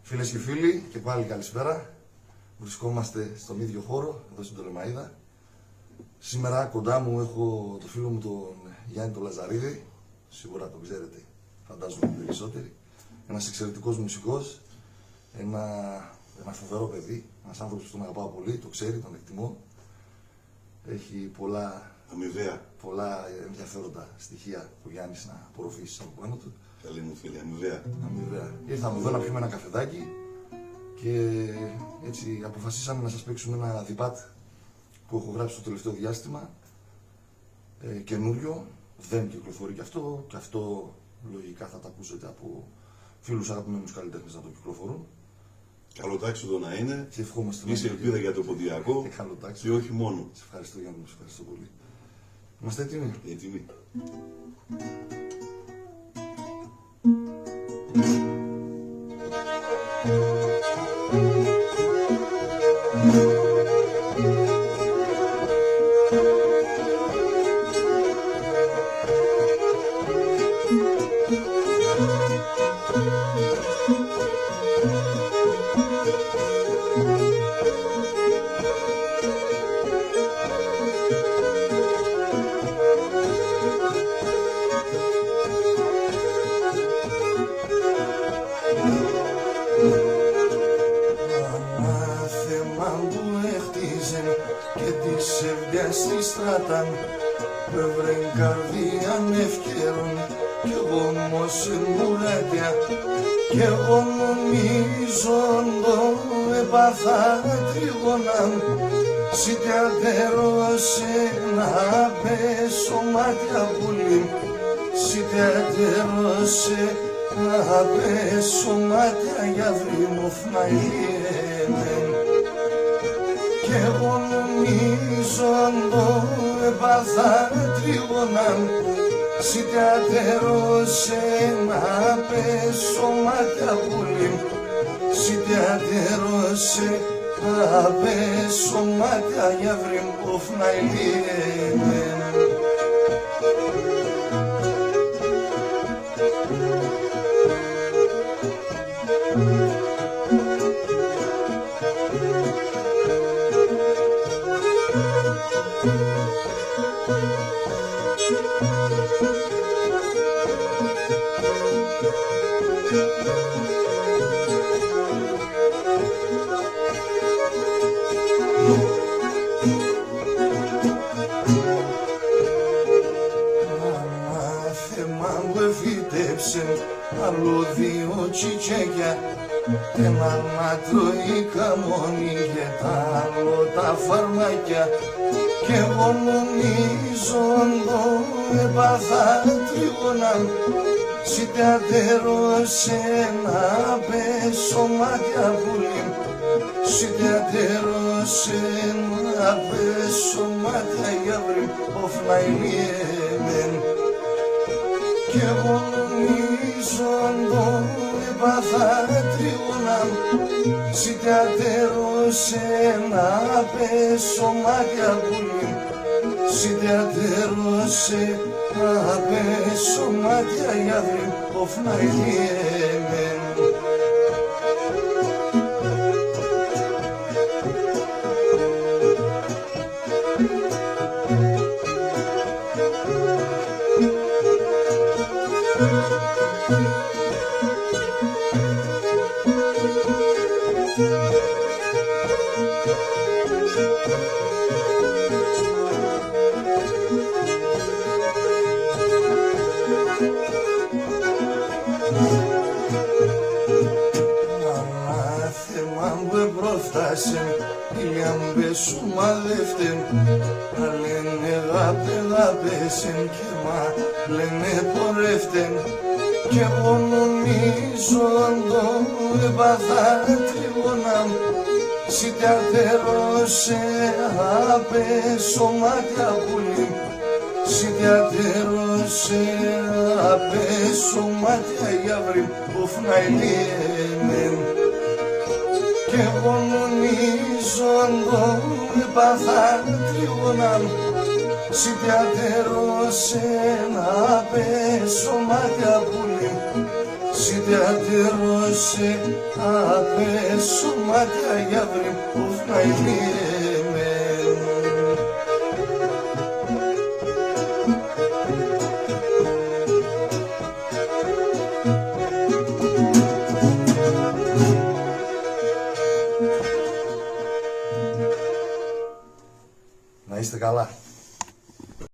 Φίλες και φίλοι, και πάλι καλησπέρα. Βρισκόμαστε στον ίδιο χώρο, εδώ στην Πτολεμαΐδα. Σήμερα κοντά μου έχω το φίλο μου τον Γιάννη τον Λαζαρίδη. Σίγουρα τον ξέρετε, φαντάζομαι περισσότεροι. Ένας εξαιρετικός μουσικός, ένα φοβερό παιδί, ένας άνθρωπος που τον αγαπάω πολύ, το ξέρει, τον εκτιμώ. Έχει πολλά ενδιαφέροντα στοιχεία που ο Γιάννης να απορροφήσει από πάνω του. Καλή μου φίλη, αμοιβαία. Ήρθαμε εδώ να πιούμε ένα καφεδάκι και έτσι αποφασίσαμε να σας παίξουμε ένα διπάτ που έχω γράψει το τελευταίο διάστημα, καινούριο, δεν κυκλοφορεί και αυτό λογικά θα τα ακούσετε από φίλους αγαπημένους καλλιτέχνες να το κυκλοφορούν. Καλό τάξιδο να είναι, και ευχόμαστε είσαι ελπίδα για το ποντιακό και όχι μόνο. Σε ευχαριστώ Γιάννη μου, σε ευχαριστώ πολύ. Είμαστε έτοιμοι? Έτοιμοι. Και της εβγιάς στη στράταν που έβρεν καρδίαν ευκαιρών κι εγώ όμως μουρέτια κι εγώ νομίζον το έπαθα τρίγωναν σιτιατερώσε να πέσω μάτια πουλί σιτιατερώσε να πέσω μάτια για βρήμοφνα ηλιέμεν κι εγώ νομίζον το έπαθα τρίγωναν σιτιατερώσε να πέσω μάτια πουλί σιτιατερώσε να πέσω μάτια για βρήμοφνα ηλιέμεν. Άλλο δύο τσιτσέκια, ένα να τρώει καμόνι και τ' άλλο τα φαρμάκια κι εγώ νομίζον το έπαθα τρίγωναν σιτιατερώσε να πέσω μάτια πουλί σιτιατερώσε να πέσω μάτια για βρήμοφνα ηλιέμεν κι εγώ νομίζον το έπαθα τρίγωναν σιτιατερώσε να πέσω μάτια πουλί σιτιατερώσε να πέσω μάτια για βρήμοφνα ηλιέμεν. Ηλιάμπε σου μαδεύτεν, μα λένε γάπεσεν και μα λένε πορεύτεν κι εγώ νομίζον το έπαθα τρίγωναν σιτιατερώσε να πέσω μάτια πουλί σιτιατερώσε να πέσω μάτια για βρήμοφνα ηλιέμεν κι εγώ νομίζον το έπαθα τρίγωναν σιτιατερώσε να πέσω μάτια πουλί διατηρώσει απέσω μακριά βρει που να είμαι. Να είστε καλά.